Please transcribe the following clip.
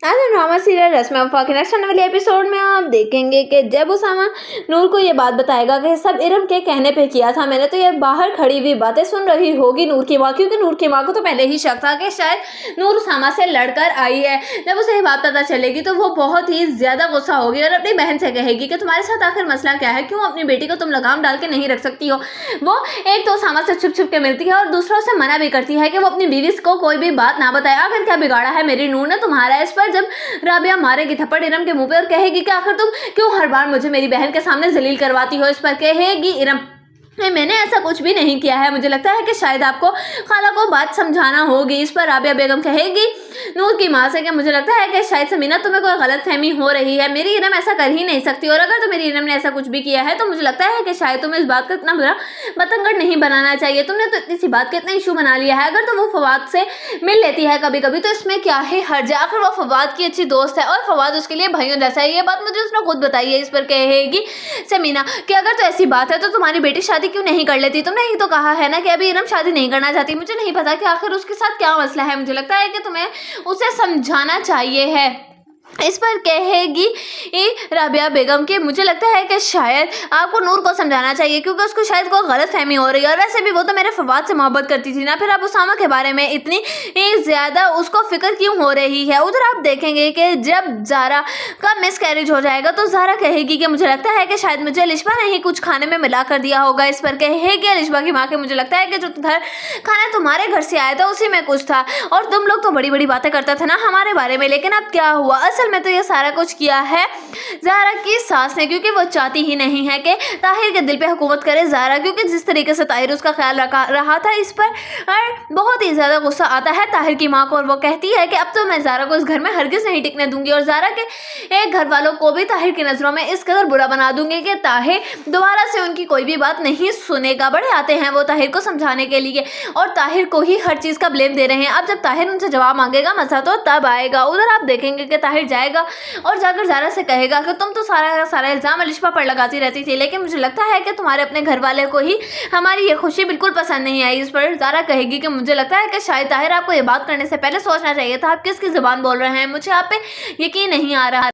आज हम drama serial रस्म वफा के नेक्स्ट आने वाले एपिसोड में आप देखेंगे कि जब उसामा नूर को ये बात बताएगा कि सब इरम के कहने पे किया था मैंने, तो ये बाहर खड़ी हुई बातें सुन रही होगी नूर की माँ, क्योंकि नूर की माँ को तो पहले ही शक था कि शायद नूर उसामा से लड़कर आई है। जब उसे ये बात पता चलेगी तो वो बहुत ही ज़्यादा गुस्सा होगी और अपनी बहन से कहेगी कि तुम्हारे साथ आखिर मसला क्या है, क्यों अपनी बेटी को तुम लगाम डाल के नहीं रख सकती हो। वो एक तो उसामा से छुप छुप के मिलती है और दूसरों से मना भी करती है कि वो अपनी बीवी को कोई भी बात ना बताए। आखिर क्या बिगाड़ा है मेरी नूर ने तुम्हारा। इस पर जब राबिया मारेगी थप्पड़ इरम के मुंह पे और कहेगी कि आखिर तुम क्यों हर बार मुझे मेरी बहन के सामने जलील करवाती हो। इस पर कहेगी इरम मैंने ऐसा कुछ भी नहीं किया है, मुझे लगता है कि शायद आपको खाला को बात समझाना होगी। इस पर राबिया बेगम कहेगी नूर की माँ से कि मुझे लगता है कि शायद समीना तुम्हें कोई गलतफहमी हो रही है, मेरी इरम ऐसा कर ही नहीं सकती, और अगर तो मेरी इरम ने ऐसा कुछ भी किया है तो मुझे लगता है कि शायद तुम्हें इस बात का इतना बुरा बतंगड़ नहीं बनाना चाहिए। तुमने तो इतनी सी बात का इतना इशू बना लिया है। अगर तो वो फवाद से मिल लेती है कभी कभी तो इसमें क्या है हर्ज। आखिर वो फवाद की अच्छी दोस्त है और फवाद उसके लिए भाइयों जैसा है, ये बात मुझे उसने खुद बताई है। इस पर कहेगी समीना कि अगर तो ऐसी बात है तो तुम्हारी बेटी शादी क्यों नहीं कर लेती। तुमने ही तो कहा है ना कि अभी इरम शादी नहीं करना चाहती। मुझे नहीं पता कि आखिर उसके साथ क्या मसला है, मुझे लगता है कि तुम्हें उसे समझाना चाहिए है। इस पर कहेगी राबिया बेगम कि मुझे लगता है कि शायद आपको नूर को समझाना चाहिए क्योंकि उसको शायद कोई गलतफहमी हो रही है, और वैसे भी वो तो मेरे फवाद से मोहब्बत करती थी ना, फिर आप उसामा के बारे में इतनी ज़्यादा उसको फिक्र क्यों हो रही है। उधर आप देखेंगे कि जब ज़ारा का मिसकैरेज हो जाएगा तो ज़ारा कहेगी कि मुझे लगता है कि शायद मुझे लिशबा ने ही कुछ खाने में मिला कर दिया होगा। इस पर कहेगी लिशबा की माँ के मुझे लगता है कि जो खाना तुम्हारे घर से आया था उसी में कुछ था, और तुम लोग तो बड़ी बड़ी बातें करते थे ना हमारे बारे में, लेकिन अब क्या हुआ। असल में तो ये सारा कुछ किया है ज़ारा की सास ने, क्योंकि वो चाहती ही नहीं है कि ताहिर के दिल पे हुकूमत करे ज़ारा, क्योंकि जिस तरीके से ताहिर उसका ख्याल रहा था इस पर बहुत ही ज़्यादा गुस्सा आता है ताहिर की माँ को, और वो कहती है कि अब तो मैं ज़ारा को इस घर में हरगिज़ नहीं टिकने दूंगी, और ज़ारा के एक घर वालों को भी ताहिर की नज़रों में इस कदर बुरा बना दूंगी कि ताहिर दोबारा से उनकी कोई भी बात नहीं सुनेगा। बड़े आते हैं वो ताहिर को समझाने के लिए और ताहिर को ही हर चीज़ का ब्लेम दे रहे हैं। अब जब ताहिर उनसे जवाब मांगेगा मज़ा तो तब आएगा। उधर आप देखेंगे कि ताहिर जाएगा और जाकर ज़ारा से कहेगा कि तुम तो सारा इल्ज़ाम अलिशबा पर लगाती रहती थी, लेकिन मुझे लगता है कि तुम्हारे अपने घर वाले को ही हमारी ये खुशी बिल्कुल पसंद नहीं आई। इस पर ज़ारा कहेगी कि मुझे लगता है कि शायद ताहिर आपको ये बात करने से पहले सोचना चाहिए था, आप किसकी ज़ुबान बोल रहे हैं, मुझे आप पे यकीन नहीं आ रहा।